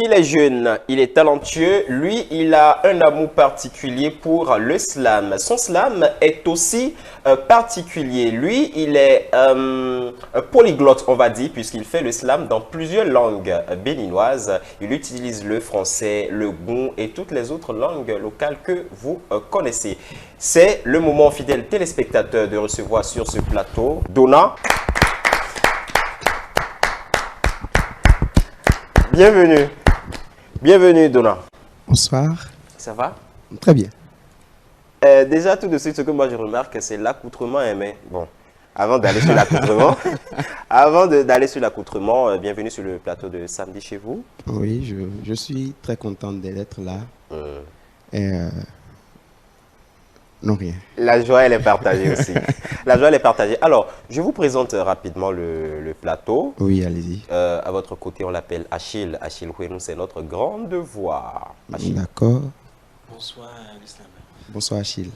Il est jeune, il est talentueux. Lui, il a un amour particulier pour le slam. Son slam est aussi particulier. Lui, il est un polyglotte, on va dire, puisqu'il fait le slam dans plusieurs langues béninoises. Il utilise le français, le goun et toutes les autres langues locales que vous connaissez. C'est le moment, fidèle téléspectateur, de recevoir sur ce plateau Donna. Bienvenue. Bienvenue, Donna. Bonsoir. Ça va? Très bien. Déjà, tout de suite, ce que moi je remarque, c'est l'accoutrement. Mais bon, avant d'aller sur l'accoutrement, bienvenue sur le plateau de samedi chez vous. Oui, je suis très contente d'être là. Non, rien. La joie, elle est partagée aussi. La joie, elle est partagée. Alors, je vous présente rapidement le plateau. Oui, allez-y. À votre côté, on l'appelle Achille. Achille Ouénou, c'est notre grande voix. D'accord. Bonsoir, l'Islam. Bonsoir, Achille.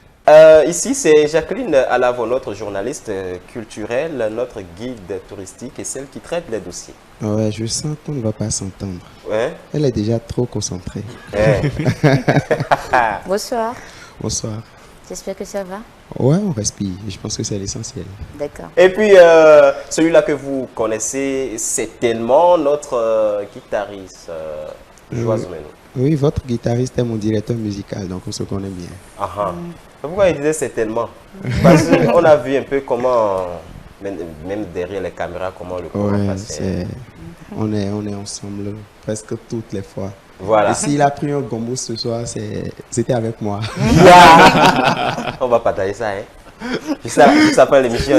Ici, c'est Jacqueline Alavo, notre journaliste culturelle, notre guide touristique et celle qui traite les dossiers. Ouais, je sens qu'on ne va pas s'entendre. Ouais. Elle est déjà trop concentrée. Ouais. Bonsoir, Bonsoir. j'espère que ça va. Ouais, on respire. Je pense que c'est l'essentiel. D'accord. Et puis, celui-là que vous connaissez certainement, notre guitariste, Joaz Ouénou. Oui, votre guitariste est mon directeur musical, donc on se connaît bien. Pourquoi il disait certainement? Parce qu'on a vu un peu comment, même derrière les caméras, comment le courant Ouais, passait. on est ensemble presque toutes les fois. Voilà. Et s'il a pris un gombo ce soir, c'était avec moi. On va partager ça, hein. Ça prend l'émission.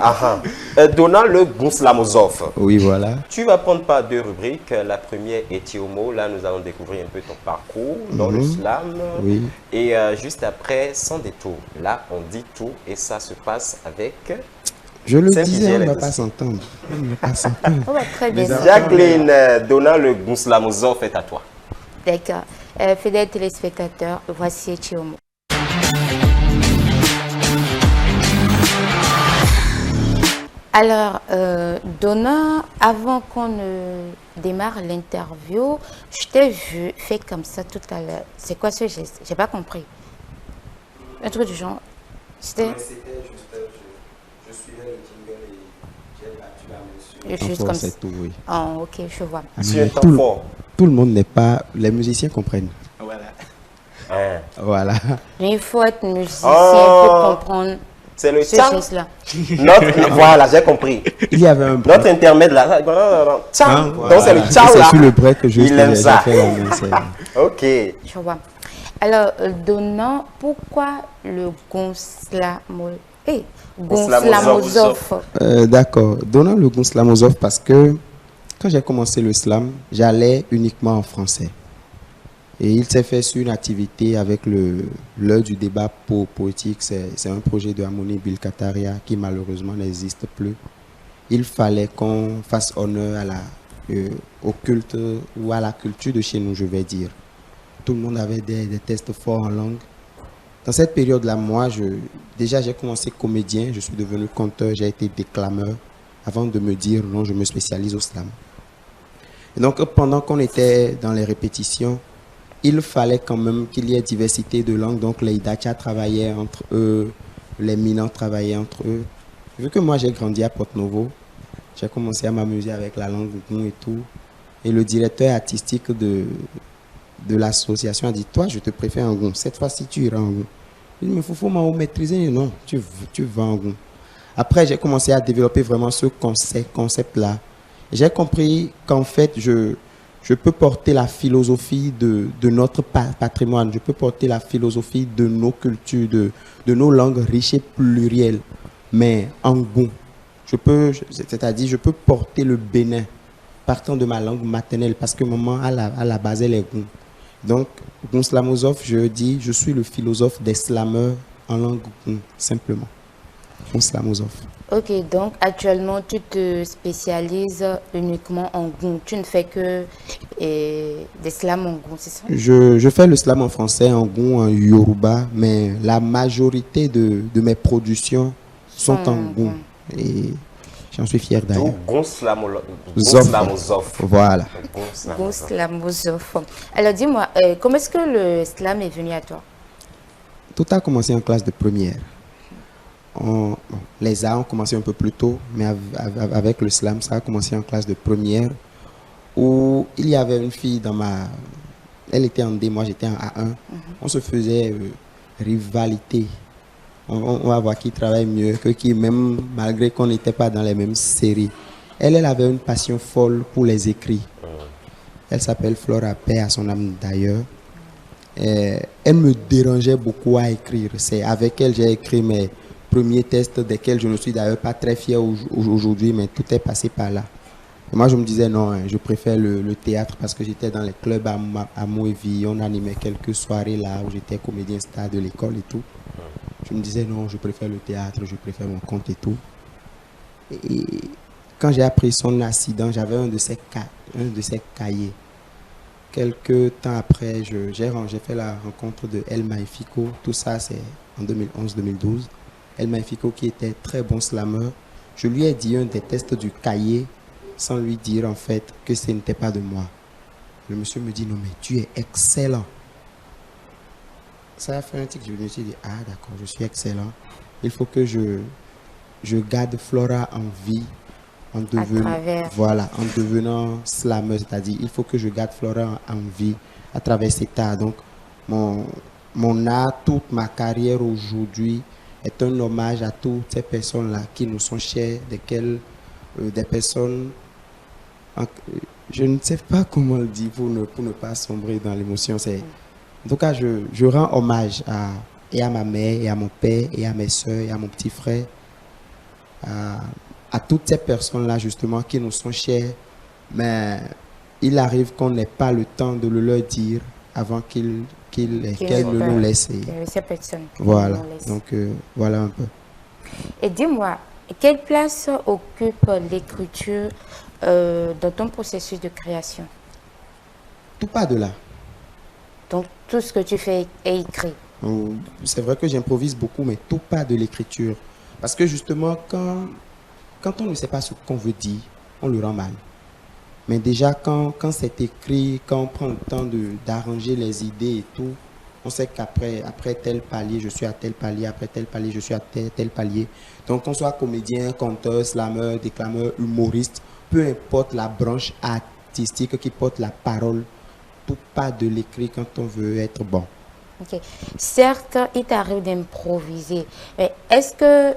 Hein. Donnant le Gouslamozov. Oui, voilà. Tu vas prendre part de rubriques. La première est Tiomo. Là, nous allons découvrir un peu ton parcours dans le slam. Oui. Et juste après, sans détour. Là, on dit tout et ça se passe avec... Je le celle qui disais, gère on ne les va pas dossiers. s'entendre. On ne va pas s'entendre. Oh, bah, très bien. Jacqueline, donnant le Gouslamozov est à toi. D'accord. Fidèles téléspectateurs, voici Chiomo. Alors, Donna, avant qu'on ne démarre l'interview, je t'ai vu fait comme ça tout à l'heure. C'est quoi ce geste? J'ai pas compris. Un truc du genre. C'était C'était juste, je suivais le jingle et j'ai battu la main sur. juste comme ça. C'est tout, oui. Ah, ok, je vois. Sur un Mais temps fort. tout le monde n'est pas... Les musiciens comprennent. Voilà. Hein. Voilà. Mais il faut être musicien Oh. pour comprendre C'est le ce tcham. geste-là. Voilà, j'ai compris. Il y avait un break. Notre intermède là. Tcham. Hein, Donc voilà. c'est le Et tcham c'est là. sur le break que Il aime j'ai ça. fait la main. c'est- Ok. Je vois. Alors, Donna, pourquoi le Gouslamozov? D'accord. Donnant le Gouslamozov parce que quand j'ai commencé le slam, j'allais uniquement en français. Et il s'est fait sur une activité avec l'heure du débat poétique. C'est un projet de Harmonie Bilkataria qui malheureusement n'existe plus. Il fallait qu'on fasse honneur au culte ou à la culture de chez nous, je vais dire. Tout le monde avait des tests forts en langue. Dans cette période-là, moi, déjà j'ai commencé comédien, je suis devenu conteur, j'ai été déclameur, avant de me dire non, je me spécialise au slam. Et donc, pendant qu'on était dans les répétitions, il fallait quand même qu'il y ait diversité de langues. Donc, les Idacha travaillaient entre eux, les Minans travaillaient entre eux. Vu que moi, j'ai grandi à Porto-Novo, j'ai commencé à m'amuser avec la langue Goun et tout. Et le directeur artistique de l'association a dit, toi, je te préfère en Goun. Cette fois-ci, tu iras en Goun. Il me faut m'en maîtriser. Non, tu vas en Goun. Après, j'ai commencé à développer vraiment ce concept-là. J'ai compris qu'en fait, je peux porter la philosophie de notre patrimoine. Je peux porter la philosophie de nos cultures, de nos langues riches et plurielles. Mais en Goun, c'est-à-dire, je peux porter le Bénin partant de ma langue maternelle parce que maman, à la base, elle est Goun. Donc, Gouslamozov, je dis, je suis le philosophe des slameurs en langue Goun, simplement. Gouslamozov. Ok, donc actuellement tu te spécialises uniquement en Goun. Tu ne fais que des slams en Goun, c'est ça? Je fais le slam en français, en Goun, en Yoruba, mais la majorité de mes productions sont en Goun. Et J'en suis fier D'où d'ailleurs. Gonslamozof. Voilà. Gonslamozof. Alors dis-moi, comment est-ce que le slam est venu à toi? Tout a commencé en classe de première. Les arts ont commencé un peu plus tôt, mais avec le slam, ça a commencé en classe de première, où il y avait une fille dans ma... Elle était en D, moi j'étais en A1. On se faisait rivalité. On va voir qui travaille mieux que qui, même malgré qu'on n'était pas dans les mêmes séries. Elle avait une passion folle pour les écrits. Elle s'appelle Flora, paix à son âme d'ailleurs. Elle me dérangeait beaucoup à écrire. C'est avec elle que j'ai écrit mes premiers tests, desquels je ne suis d'ailleurs pas très fier aujourd'hui, mais tout est passé par là. Et moi, je me disais non, hein, je préfère le théâtre parce que j'étais dans les clubs à Moéville. On animait quelques soirées là où j'étais comédien star de l'école et tout. Je me disais non, je préfère le théâtre, je préfère mon conte et tout. Et quand j'ai appris son accident, j'avais un de ses cahiers. Quelques temps après, j'ai fait la rencontre de El Magnifico. Tout ça, c'est en 2011-2012. El Magnifico qui était très bon slammer. Je lui ai dit un des tests du cahier sans lui dire en fait que ce n'était pas de moi. Le monsieur me dit non mais tu es excellent. Ça a fait un tic, je me suis dit ah d'accord, je suis excellent. Il faut que je garde Flora en vie en devenant slammer, c'est-à-dire il faut que je garde Flora en vie à travers cet art. Donc mon art, toute ma carrière aujourd'hui est un hommage à toutes ces personnes-là qui nous sont chères, desquelles des personnes, je ne sais pas comment le dire pour ne pas sombrer dans l'émotion. En tout cas, je rends hommage et à ma mère, et à mon père, et à mes soeurs, et à mon petit frère, à toutes ces personnes-là justement qui nous sont chères, mais il arrive qu'on n'ait pas le temps de le leur dire avant qu'elles ne nous laissent. Ces personnes. Voilà, donc voilà un peu. Et dis-moi, quelle place occupe l'écriture dans ton processus de création? Tout part de là. Donc tout ce que tu fais est écrit. C'est vrai que j'improvise beaucoup, mais tout part de l'écriture. Parce que justement, quand on ne sait pas ce qu'on veut dire, on le rend mal. Mais déjà, quand c'est écrit, quand on prend le temps d'arranger les idées et tout, on sait qu'après tel palier, je suis à tel palier, après tel palier, je suis à tel palier. Donc, qu'on soit comédien, conteur, slammer, déclameur, humoriste, peu importe la branche artistique qui porte la parole, tout part de l'écrit quand on veut être bon. Ok. Certes, il t'arrive d'improviser, mais est-ce que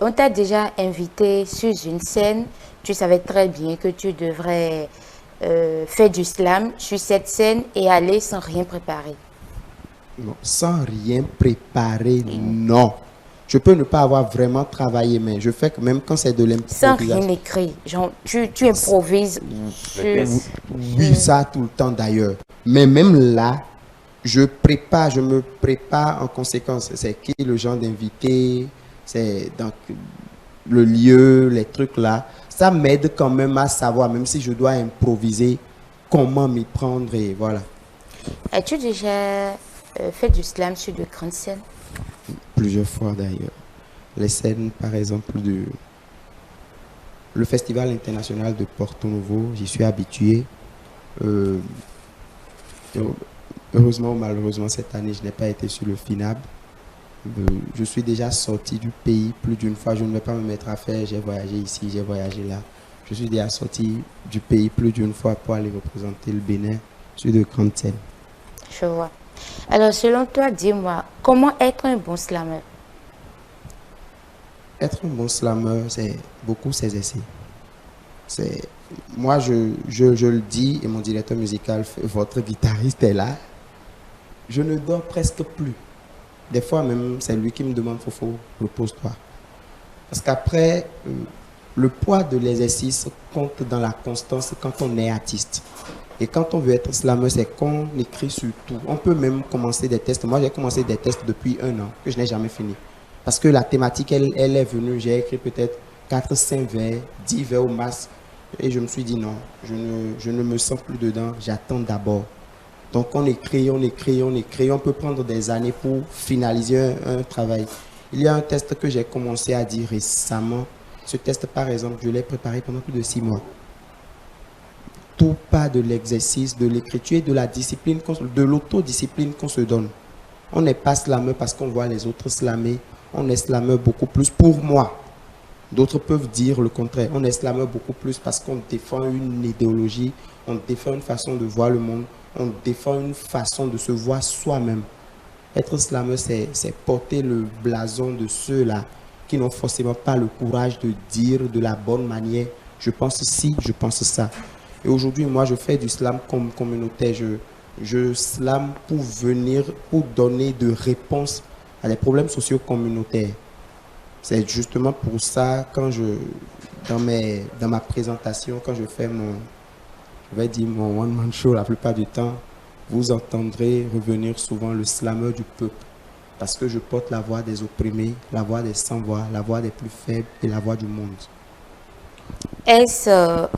on t'a déjà invité sur une scène, tu savais très bien que tu devrais faire du slam sur cette scène et aller sans rien préparer? Non, sans rien préparer, non. Je peux ne pas avoir vraiment travaillé, mais je fais que même quand c'est de l'improvisation. Sans rien écrit, genre tu improvises. Oui, ça tout le temps d'ailleurs. Mais même là, je me prépare en conséquence. C'est qui le genre d'invité, c'est dans le lieu, les trucs là. Ça m'aide quand même à savoir, même si je dois improviser, comment m'y prendre et voilà. As-tu déjà fait du slam sur de grandes scènes? Plusieurs fois d'ailleurs. Les scènes, par exemple, le Festival international de Porto Novo, j'y suis habitué. Heureusement ou malheureusement, cette année, je n'ai pas été sur le FINAB. Je suis déjà sorti du pays plus d'une fois. Je ne vais pas me mettre à faire, j'ai voyagé ici, j'ai voyagé là. Je suis déjà sorti du pays plus d'une fois pour aller représenter le Bénin sur de grandes scènes. Je vois. Alors, selon toi, dis-moi, comment être un bon slammer? Être un bon slammer, c'est beaucoup s'exercer. Moi, je le dis, et mon directeur musical, votre guitariste est là. Je ne dors presque plus. Des fois même, c'est lui qui me demande, Fofo, repose-toi. Parce qu'après, le poids de l'exercice compte dans la constance quand on est artiste. Et quand on veut être slammer, c'est qu'on écrit sur tout. On peut même commencer des tests. Moi, j'ai commencé des tests depuis 1 an, que je n'ai jamais fini. Parce que la thématique, elle est venue, j'ai écrit peut-être 4-5 vers, 10 vers au max. Et je me suis dit non, je ne me sens plus dedans, j'attends d'abord. Donc on écrit, on peut prendre des années pour finaliser un travail. Il y a un test que j'ai commencé à dire récemment, Ce test, par exemple, je l'ai préparé pendant plus de 6 mois. Tout part de l'exercice, de l'écriture et de la discipline, de l'autodiscipline qu'on se donne. On n'est pas slameur parce qu'on voit les autres slammer. On est slameur beaucoup plus pour moi. D'autres peuvent dire le contraire. On est slameur beaucoup plus parce qu'on défend une idéologie, on défend une façon de voir le monde, on défend une façon de se voir soi-même. Être slameur, c'est porter le blason de ceux-là qui n'ont forcément pas le courage de dire de la bonne manière, je pense ci, je pense ça. Et aujourd'hui, moi, je fais du slam comme communautaire. Je slam pour venir, pour donner de réponses à des problèmes sociaux communautaires. C'est justement pour ça, dans ma présentation, quand je fais mon one-man show, la plupart du temps, vous entendrez revenir souvent le slammer du peuple. Parce que je porte la voix des opprimés, la voix des sans-voix, la voix des plus faibles et la voix du monde. Est-ce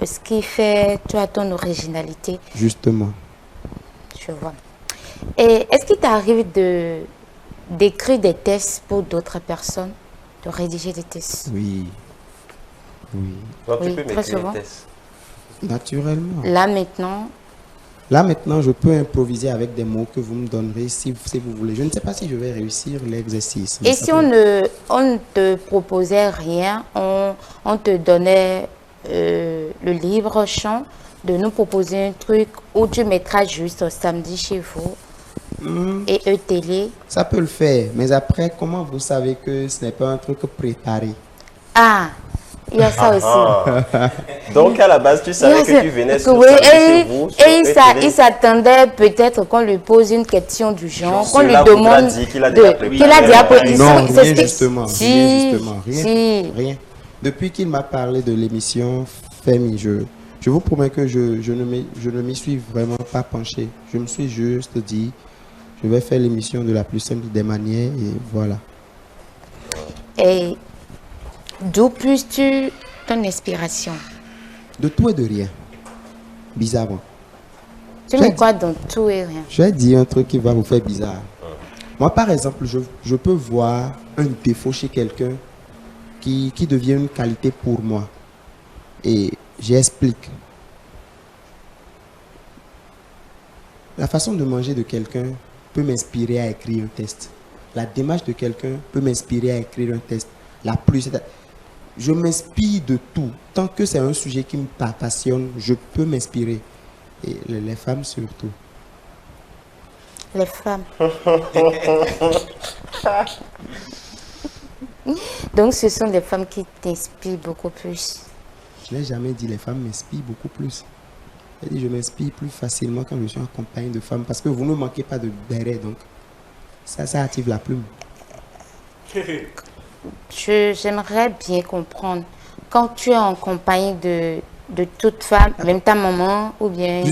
ce qui fait, tu as ton originalité? Justement. Je vois. Et est-ce qu'il t'arrive d'écrire des tests pour d'autres personnes, de rédiger des tests? Oui. Oui. Donc, Oui, tu peux très m'écrire souvent. les tests. Naturellement. Là, maintenant, je peux improviser avec des mots que vous me donnerez si vous voulez. Je ne sais pas si je vais réussir l'exercice. et si on ne te proposait rien, on te donnait le livre chant, de nous proposer un truc où tu mettras juste samedi chez vous et télé. Ça peut le faire, mais après, comment vous savez que ce n'est pas un truc préparé? Ah, il y a ça aussi. Donc, à la base, tu savais que tu venais sur Oui, samedi chez vous, sur ETV. il s'attendait peut-être qu'on lui pose une question du genre, qu'on lui Cela demande voudra dire qu'il a déjà préparé. qu'il a déjà préparé. Non, C'est- rien justement. Si, Rien justement. Rien. si. Rien. Depuis qu'il m'a parlé de l'émission Femi, je vous promets que je ne m'y suis vraiment pas penché. Je me suis juste dit, je vais faire l'émission de la plus simple des manières et voilà. Et d'où plus-tu ton inspiration? De tout et de rien. Bizarrement. Tu mets quoi dans tout et rien? Je vais dire un truc qui va vous faire bizarre. Moi, par exemple, je peux voir un défaut chez quelqu'un qui devient une qualité pour moi. Et j'explique. La façon de manger de quelqu'un peut m'inspirer à écrire un test. La démarche de quelqu'un peut m'inspirer à écrire un test. Je m'inspire de tout. Tant que c'est un sujet qui me passionne, je peux m'inspirer. Et les femmes surtout. Les femmes. Donc, ce sont des femmes qui t'inspirent beaucoup plus. Je n'ai jamais dit les femmes m'inspirent beaucoup plus. J'ai dit je m'inspire plus facilement quand je suis en compagnie de femmes parce que vous ne manquez pas de béret, donc ça active la plume. J'aimerais bien comprendre. Quand tu es en compagnie de toute femme, même ta maman ou bien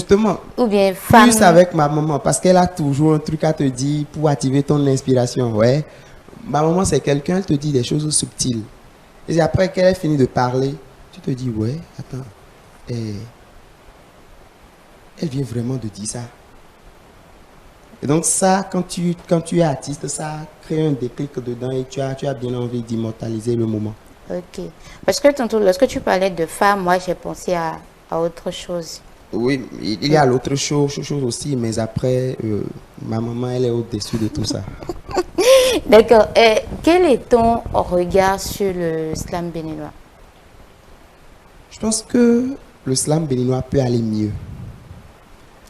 femme. Plus avec ma maman parce qu'elle a toujours un truc à te dire pour activer ton inspiration. Ouais. Ma maman, c'est quelqu'un, elle te dit des choses subtiles. Et après qu'elle ait fini de parler, tu te dis, ouais, attends, elle vient vraiment de dire ça. Et donc ça, quand tu es artiste, ça crée un déclic dedans et tu as bien envie d'immortaliser le moment. Ok. Parce que tantôt, lorsque tu parlais de femme, moi, j'ai pensé à autre chose. Oui, il y a l'autre chose aussi, mais après, ma maman, elle est au-dessus de tout ça. D'accord. Et quel est ton regard sur le slam béninois? Je pense que le slam béninois peut aller mieux.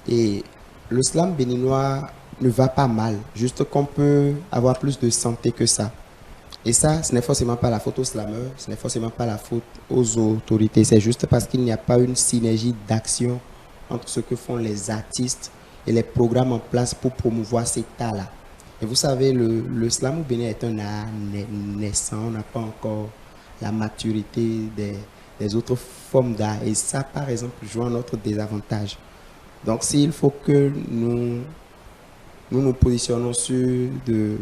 Et le slam béninois ne va pas mal, juste qu'on peut avoir plus de santé que ça. Et ça, ce n'est forcément pas la faute aux slameurs, ce n'est forcément pas la faute aux autorités. C'est juste parce qu'il n'y a pas une synergie d'action entre ce que font les artistes et les programmes en place pour promouvoir ces tas-là. Et vous savez, le slam au Bénin est un art naissant, on n'a pas encore la maturité des autres formes d'art. Et ça, par exemple, joue à notre désavantage. Donc, s'il faut que nous nous positionnons sur de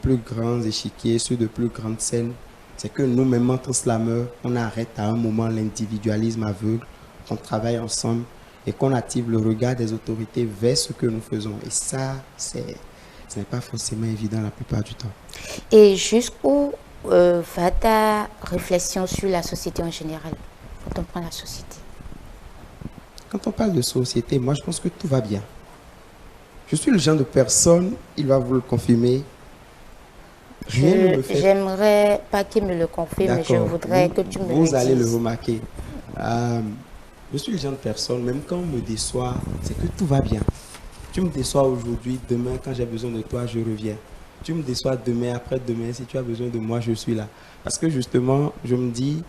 plus grands échiquiers, sur de plus grandes scènes, c'est que nous-mêmes, entre slameurs, on arrête à un moment l'individualisme aveugle, qu'on travaille ensemble et qu'on active le regard des autorités vers ce que nous faisons. Et ça, ce n'est pas forcément évident la plupart du temps. Et jusqu'où va ta réflexion sur la société en général, quand on prend la société? Quand on parle de société, moi je pense que tout va bien. Je suis le genre de personne, il va vous le confirmer. Rien ne me fait. J'aimerais pas qu'il me le confirme, mais je D'accord. voudrais que tu me le dises. Vous allez le remarquer. Je suis le genre de personne, même quand on me déçoit, c'est que tout va bien. Tu me déçois aujourd'hui, demain, quand j'ai besoin de toi, je reviens. Tu me déçois demain, après-demain, si tu as besoin de moi, je suis là. Parce que justement, je me dis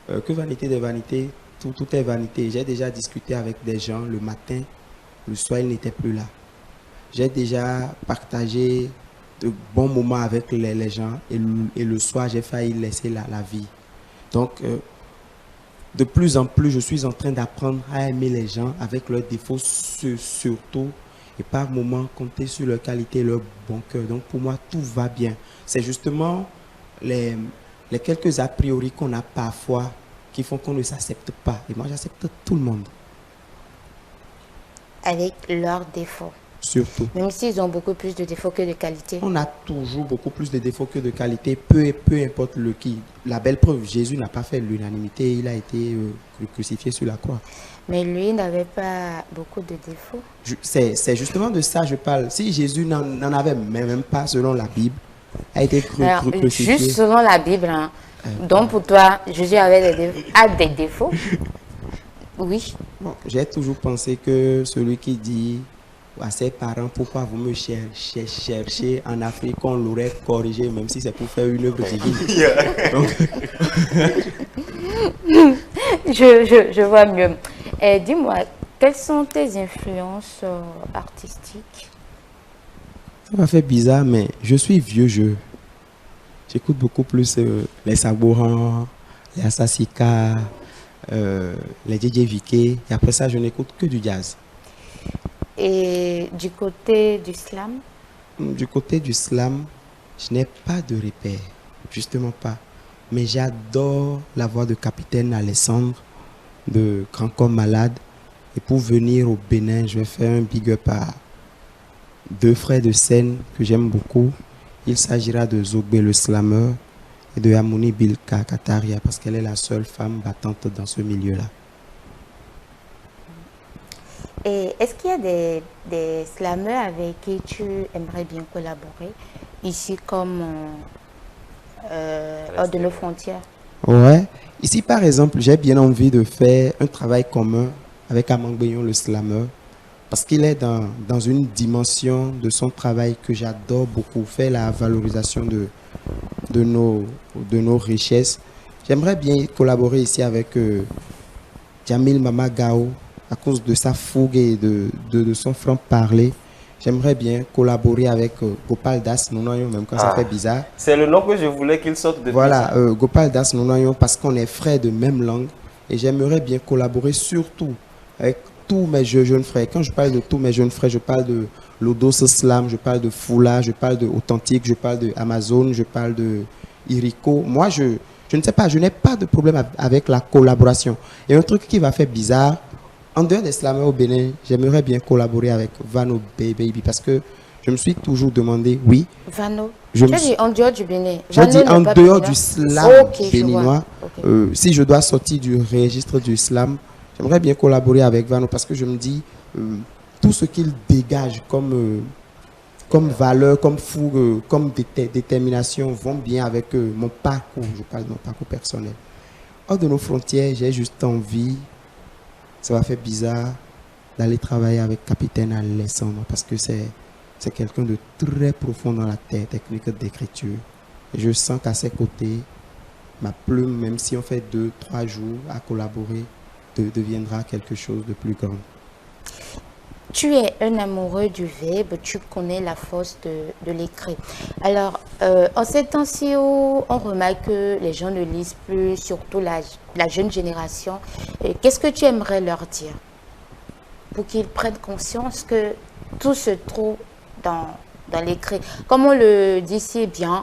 que vanité des vanités, tout est vanité. J'ai déjà discuté avec des gens le matin, le soir, ils n'étaient plus là. J'ai déjà partagé de bons moments avec les gens et le soir, j'ai failli laisser la vie. Donc, de plus en plus, je suis en train d'apprendre à aimer les gens avec leurs défauts surtout et par moments compter sur leur qualité et leur bon cœur. Donc, pour moi, tout va bien. C'est justement les quelques a priori qu'on a parfois qui font qu'on ne s'accepte pas. Et moi, j'accepte tout le monde. Avec leurs défauts. Surtout. Même s'ils ont beaucoup plus de défauts que de qualités. On a toujours beaucoup plus de défauts que de qualités, peu importe le qui. La belle preuve, Jésus n'a pas fait l'unanimité, il a été crucifié sur la croix. Mais lui n'avait pas beaucoup de défauts. C'est justement de ça que je parle. Si Jésus n'en avait même pas selon la Bible, a été crucifié. Juste selon la Bible, hein. Donc pour toi, Jésus avait des défauts. Oui. Bon, j'ai toujours pensé que celui qui dit à ses parents, pourquoi vous me cherchez en Afrique, on l'aurait corrigé, même si c'est pour faire une œuvre divine. Donc... je vois mieux. Et dis-moi, quelles sont tes influences artistiques? Ça m'a fait bizarre, mais je suis vieux jeu. J'écoute beaucoup plus les Sabouran, les Asasika, les DJ Viké. Et après ça, je n'écoute que du jazz. Et du côté du slam? Du côté du slam, je n'ai pas de repère, justement pas. Mais j'adore la voix de Capitaine Alessandre, de Grand Corps Malade. Et pour venir au Bénin, je vais faire un big up à deux frères de scène que j'aime beaucoup. Il s'agira de Zogbe le slammer et de Yamouni Bilka Kataria parce qu'elle est la seule femme battante dans ce milieu-là. Et est-ce qu'il y a des slammeurs avec qui tu aimerais bien collaborer ici comme hors de nos frontières? Ouais. Ici, par exemple, j'ai bien envie de faire un travail commun avec Amangbeyon le slammer parce qu'il est dans une dimension de son travail que j'adore beaucoup, faire la valorisation de nos richesses. J'aimerais bien collaborer ici avec Jamil Mama Gao à cause de sa fougue et de son franc-parler. J'aimerais bien collaborer avec Gopal Das Nonayon, même quand ça fait bizarre. C'est le nom que je voulais qu'il sorte de. Voilà, Gopal Das Nonayon, parce qu'on est frères de même langue. Et j'aimerais bien collaborer surtout avec tous mes jeunes frères. Quand je parle de tous mes jeunes frères, je parle de Lodos Slam, je parle de Fula, je parle de Authentique, je parle de Amazon, je parle de Iriko. Moi, je ne sais pas, je n'ai pas de problème avec la collaboration. Et un truc qui va faire bizarre, en dehors des slameurs au Bénin, j'aimerais bien collaborer avec Vano Baby parce que je me suis toujours demandé, oui. Vano. Tu as dit en dehors du Bénin. Je dis en dehors du slam béninois. Okay. Si je dois sortir du registre du slam, j'aimerais bien collaborer avec Vano parce que je me dis, tout ce qu'il dégage comme valeur, comme fougue, comme détermination vont bien avec mon parcours. Je parle de mon parcours personnel. Hors de nos frontières, j'ai juste envie, ça va faire bizarre, d'aller travailler avec Capitaine Alessandre parce que c'est quelqu'un de très profond dans la technique d'écriture. Et je sens qu'à ses côtés, ma plume, même si on fait 2-3 jours à collaborer, deviendra quelque chose de plus grand. Tu es un amoureux du verbe, tu connais la force de l'écrit. Alors, en ces temps-ci où on remarque que les gens ne lisent plus, surtout la jeune génération, qu'est-ce que tu aimerais leur dire pour qu'ils prennent conscience que tout se trouve dans l'écrit? Comme on le dit si bien,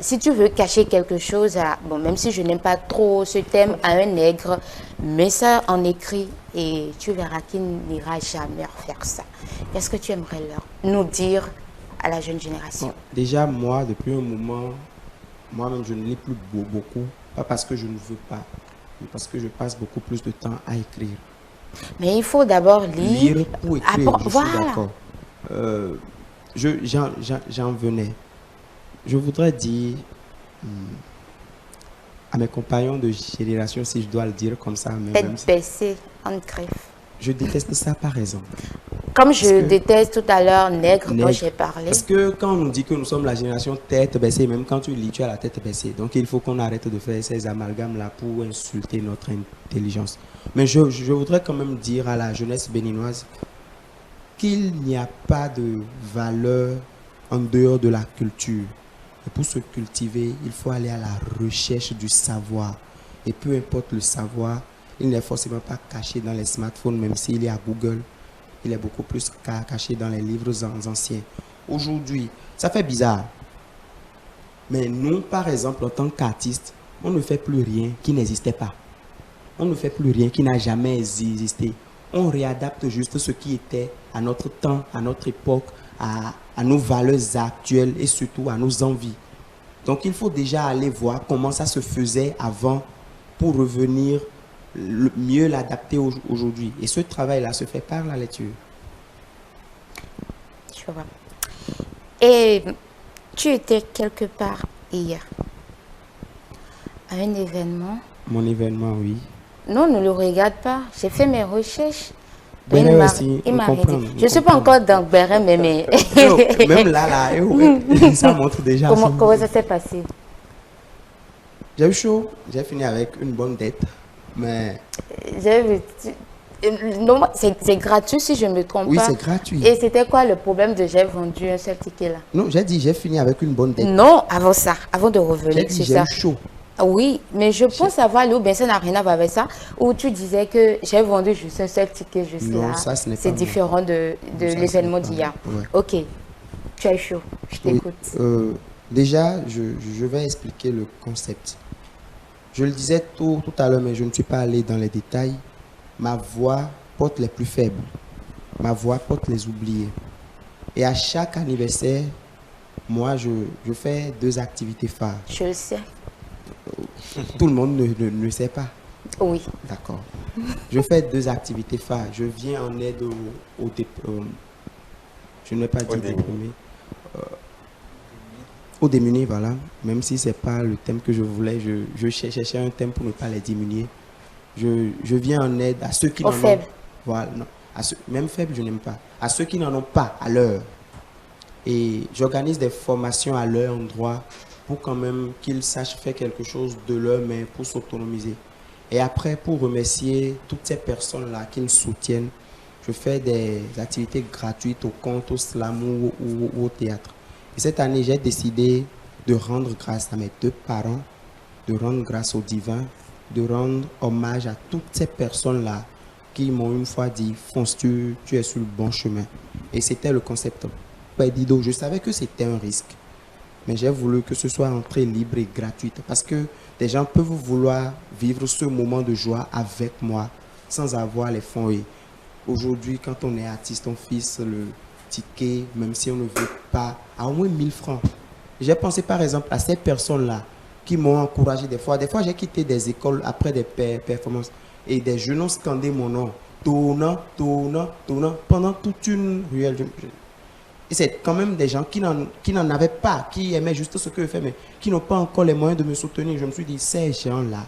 si tu veux cacher quelque chose, bon, même si je n'aime pas trop ce thème, à un nègre, mets ça en écrit et tu verras qu'il n'ira jamais refaire ça. Qu'est-ce que tu aimerais nous dire à la jeune génération? Bon, déjà, moi, depuis un moment, moi-même, je ne lis plus beaucoup. Pas parce que je ne veux pas, mais parce que je passe beaucoup plus de temps à écrire. Mais il faut d'abord lire. Lire pour écrire, je suis Voilà. d'accord. J'en venais. Je voudrais dire à mes compagnons de génération, si je dois le dire comme ça, mais Tête même si- baissée, en griffe. je déteste ça par raison. Comme je Parce que- déteste tout à l'heure nègre dont Nègre. j'ai parlé. Parce que quand on nous dit que nous sommes la génération tête baissée, même quand tu lis, tu as la tête baissée. Donc il faut qu'on arrête de faire ces amalgames-là pour insulter notre intelligence. Mais je voudrais quand même dire à la jeunesse béninoise qu'il n'y a pas de valeur en dehors de la culture. Et pour se cultiver, il faut aller à la recherche du savoir. Et peu importe le savoir, il n'est forcément pas caché dans les smartphones, même s'il est à Google. Il est beaucoup plus caché dans les livres anciens. Aujourd'hui, ça fait bizarre. Mais nous, par exemple, en tant qu'artistes, on ne fait plus rien qui n'existait pas. On ne fait plus rien qui n'a jamais existé. On réadapte juste ce qui était à notre temps, à notre époque, à nos valeurs actuelles et surtout à nos envies. Donc il faut déjà aller voir comment ça se faisait avant pour revenir mieux l'adapter aujourd'hui. Et ce travail-là se fait par la lecture. Je vois. Et tu étais quelque part hier à un événement. Mon événement, oui. Non, ne le regarde pas. J'ai fait mes recherches. Ben Il m'a- aussi, il on m'a comprend, arrêté. on Je ne suis pas comprend. encore dans Bérin, mais... Non, même là, ça montre déjà. Comment ça s'est passé? J'ai eu chaud, j'ai fini avec une bonne dette, mais J'ai vu- Non, c'est gratuit si je ne me trompe oui, pas. c'est gratuit. Et c'était quoi le problème de j'ai vendu un seul ticket là? Non, j'ai dit j'ai fini avec une bonne dette. Non, avant ça, avant de J'ai revenir dit sur j'ai ça. eu chaud. Oui, mais je pense savoir là, ou bien ça n'a rien à voir avec ça, où tu disais que j'ai vendu juste un seul ticket juste Non, là. ça, ce n'est pas C'est moi. différent de Ça, ce l'événement n'est pas d'hier. moi. Ouais. Ok, tu es chaud, je Oui, t'écoute. déjà, je vais expliquer le concept. Je le disais tout à l'heure, mais je ne suis pas allé dans les détails. Ma voix porte les plus faibles. Ma voix porte les oubliés. Et à chaque anniversaire, moi, je fais 2 activités phares. Je le sais. Tout le monde ne sait pas. Oui. D'accord. Je fais 2 activités phares. Je viens en aide je ne vais pas dire déprimés. Aux démunis, voilà. Même si ce n'est pas le thème que je voulais, je cherchais un thème pour ne pas les diminuer. Je viens en aide à ceux qui Aux n'en ont faibles. Voilà, non. Même faibles, je n'aime pas. À ceux qui n'en ont pas à l'heure. Et j'organise des formations à leur endroit pour quand même qu'ils sachent faire quelque chose de leur main pour s'autonomiser. Et après, pour remercier toutes ces personnes-là qui me soutiennent, je fais des activités gratuites au conte, au slam ou au théâtre. Et cette année, j'ai décidé de rendre grâce à mes 2 parents, de rendre grâce au divin, de rendre hommage à toutes ces personnes-là qui m'ont une fois dit « Fonce, tu es sur le bon chemin ». Et c'était le concept Pédido. Je savais que c'était un risque, mais j'ai voulu que ce soit entrée libre et gratuite parce que des gens peuvent vouloir vivre ce moment de joie avec moi sans avoir les fonds. Et aujourd'hui, quand on est artiste, on fixe le ticket, même si on ne veut pas, à au moins 1000 francs. J'ai pensé par exemple à ces personnes-là qui m'ont encouragé des fois. Des fois, j'ai quitté des écoles après des performances et des jeunes ont scandé mon nom. Tournant, tournant, tournant, pendant toute une ruelle. Et c'est quand même des gens qui n'en avaient pas, qui aimaient juste ce que je fais, mais qui n'ont pas encore les moyens de me soutenir. Je me suis dit, ces gens-là,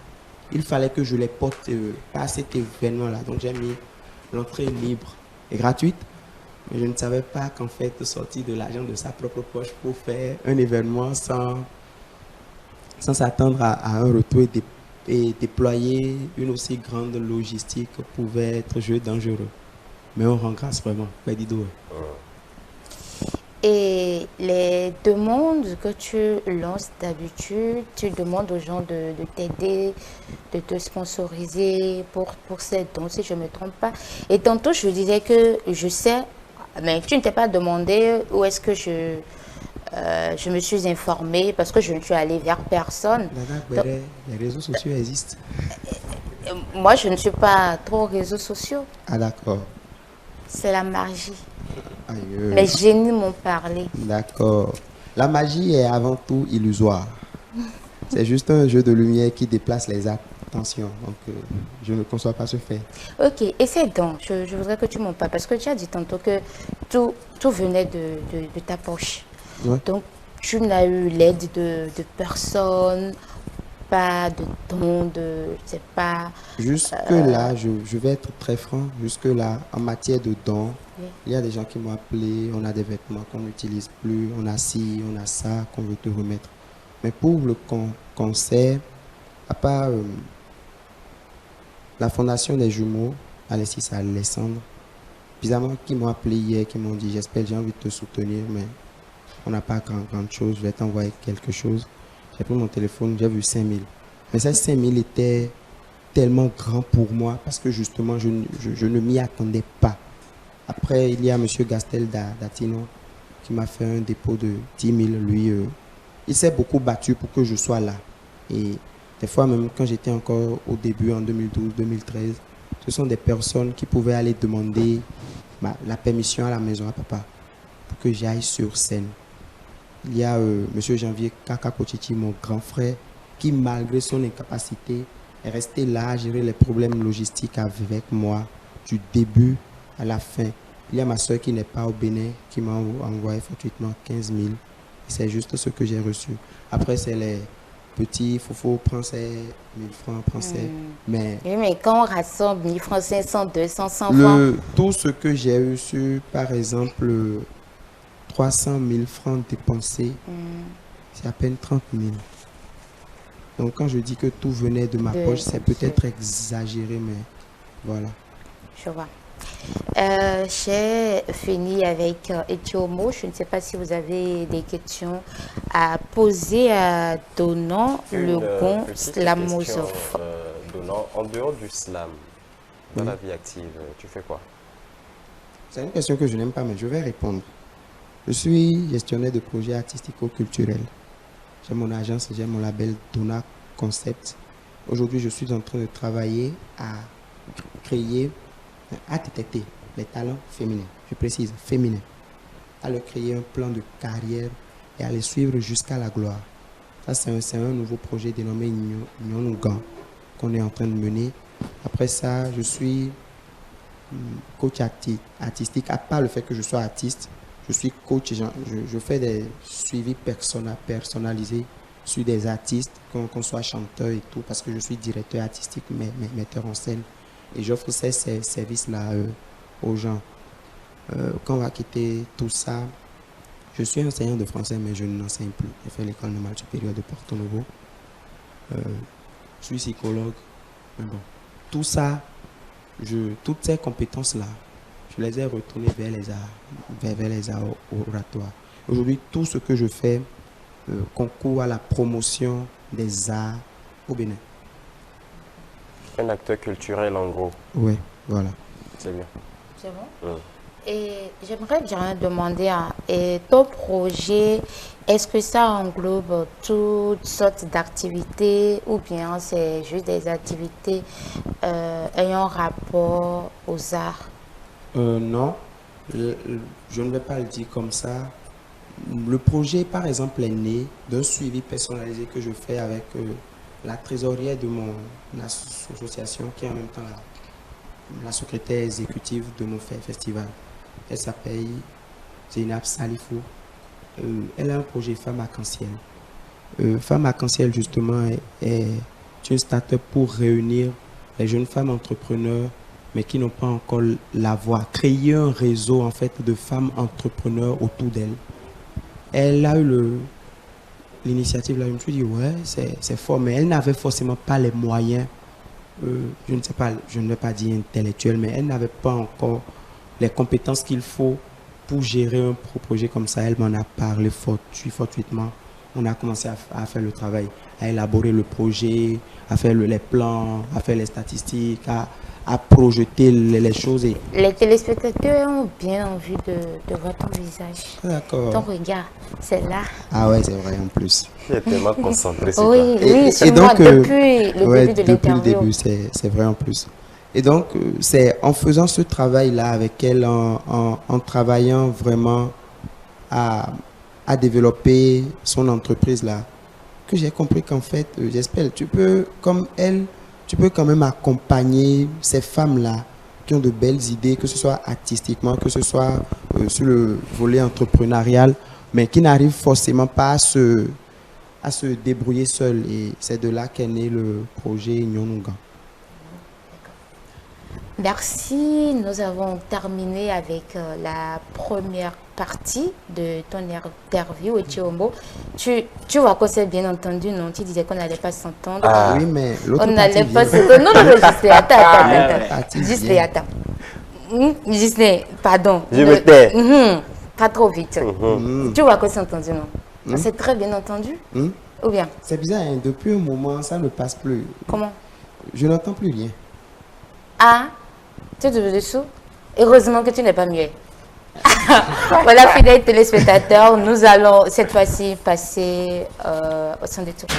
il fallait que je les porte à cet événement-là. Donc j'ai mis l'entrée libre et gratuite. Mais je ne savais pas qu'en fait, sortir de l'argent de sa propre poche pour faire un événement sans s'attendre à un retour et déployer une aussi grande logistique pouvait être jeu dangereux. Mais on rend grâce vraiment. Pédido. Et les demandes que tu lances d'habitude, tu demandes aux gens de t'aider, de te sponsoriser pour ces dons, si je ne me trompe pas. Et tantôt, je disais que je sais, mais tu ne t'es pas demandé où est-ce que je me suis informée parce que je ne suis allée vers personne. Donc, les réseaux sociaux existent. moi, je ne suis pas trop réseaux sociaux. Ah d'accord. C'est la magie. Aïe. Les génies m'ont parlé. D'accord. La magie est avant tout illusoire. C'est juste un jeu de lumière qui déplace les attentions. Donc, je ne conçois pas ce fait. Ok, et ces dons, je voudrais que tu m'en parles parce que tu as dit tantôt que tout venait de ta poche. Ouais. Donc, tu n'as eu l'aide de personne, pas de dons, je sais pas. Jusque-là, je vais être très franc, jusque-là, en matière de dons, Oui. il y a des gens qui m'ont appelé, on a des vêtements qu'on n'utilise plus, on a ci, on a ça qu'on veut te remettre. Mais pour le concert, à part la Fondation des Jumeaux, Alexis Alessandre, bizarrement, qui m'ont appelé hier, qui m'ont dit, j'espère, j'ai envie de te soutenir, mais on n'a pas grande chose, je vais t'envoyer quelque chose. J'ai pris mon téléphone, j'ai vu 5000. Mais ces 5000 étaient tellement grands pour moi parce que justement, je ne m'y attendais pas. Après, il y a M. Gastel Datino qui m'a fait un dépôt de 10 000. Lui, il s'est beaucoup battu pour que je sois là. Et des fois, même quand j'étais encore au début, en 2012-2013, ce sont des personnes qui pouvaient aller demander la permission à la maison à papa pour que j'aille sur scène. Il y a M. Janvier Kaka Kochichi, mon grand frère, qui malgré son incapacité est resté là à gérer les problèmes logistiques avec moi du début à la fin. Il y a ma soeur qui n'est pas au Bénin, qui m'a envoyé fortuitement 15 000. C'est juste ce que j'ai reçu. Après, c'est les petits fofos français, 1000 francs français. Mais, Oui, mais quand on rassemble 1000 francs, 500, 200, 100 francs, tout ce que j'ai reçu, par exemple, 300 000 francs dépensés, c'est à peine 30 000. Donc quand je dis que tout venait de ma poche, c'est peut-être exagéré, mais voilà. je vois. J'ai fini avec Etiomo. Je ne sais pas si vous avez des questions à poser à Donan Legon Slamozov. Donan, en dehors du slam, dans la vie active, tu fais quoi? C'est une question que je n'aime pas, mais je vais répondre. Je suis gestionnaire de projets artistico-culturels. J'ai mon agence, j'ai mon label Dona Concept. Aujourd'hui, je suis en train de travailler à créer, à détecter les talents féminins. Je précise, féminins. À leur créer un plan de carrière et à les suivre jusqu'à la gloire. Ça, c'est un nouveau projet dénommé Nyonugan qu'on est en train de mener. Après ça, je suis coach artistique. À part le fait que je sois artiste, je suis coach, je fais des suivis personnalisés sur des artistes, qu'on soit chanteur et tout, parce que je suis directeur artistique, metteur en scène. Et j'offre ces services-là aux gens. Quand on va quitter tout ça, je suis enseignant de français, mais je n'enseigne plus. J'ai fait l'école normale supérieure de Porto Novo. Je suis psychologue. Mais bon, tout ça, toutes ces compétences-là, je les ai retournées vers les arts oratoires. Aujourd'hui, tout ce que je fais concourt à la promotion des arts au Bénin. Un acteur culturel en gros. Oui, voilà. C'est bien. C'est bon? Et j'aimerais bien demander, et ton projet, est-ce que ça englobe toutes sortes d'activités ou bien c'est juste des activités ayant rapport aux arts? Non, je ne vais pas le dire comme ça. Le projet, par exemple, est né d'un suivi personnalisé que je fais avec la trésorière de mon association, qui est en même temps la secrétaire exécutive de mon festival. Elle s'appelle Zeynab Salifou. Elle a un projet Femme Arc-en-Ciel. Femme Arc-en-Ciel, justement, est une start-up pour réunir les jeunes femmes entrepreneurs, mais qui n'ont pas encore la voix. Créer un réseau, en fait, de femmes entrepreneurs autour d'elle. Elle a eu l'initiative, là, je me suis dit, ouais, c'est fort, mais elle n'avait forcément pas les moyens, je ne sais pas, je ne vais pas dire intellectuels, mais elle n'avait pas encore les compétences qu'il faut pour gérer un projet comme ça. Elle m'en a parlé fortuitement. On a commencé à faire le travail, à élaborer le projet, à faire les plans, à faire les statistiques, à projeter les choses. Et... Les téléspectateurs ont bien envie de voir ton visage. D'accord. Ton regard, c'est là. Ah ouais, c'est vrai en plus. Il est tellement concentré sur Oui, toi. oui, sur moi, depuis le début de depuis l'interview. le début, c'est vrai en plus. Et donc, c'est en faisant ce travail-là avec elle, en travaillant vraiment à développer son entreprise-là, que j'ai compris qu'en fait, j'espère, tu peux, comme elle, tu peux quand même accompagner ces femmes-là qui ont de belles idées, que ce soit artistiquement, que ce soit sur le volet entrepreneurial, mais qui n'arrivent forcément pas à se débrouiller seules. Et c'est de là qu'est né le projet Union Nougat. Merci. Nous avons terminé avec la première partie de ton interview. Et tu vois que c'est bien entendu, non? Tu disais qu'on n'allait pas s'entendre. Ah. Oui, mais l'autre On n'allait partie pas vient. s'entendre. Non, non, Gisley, attends. Partie Gisley, vient. attends. Gisley, pardon. Je me tais. Pas trop vite. Tu vois que c'est entendu, non? C'est très bien entendu? Hmm? Ou bien? C'est bizarre, hein, depuis un moment, ça ne passe plus. Comment? Je n'entends plus rien. Ah, tu es dessous? Heureusement que tu n'es pas muet. Voilà, fidèles téléspectateurs, nous allons cette fois-ci passer au son des tours.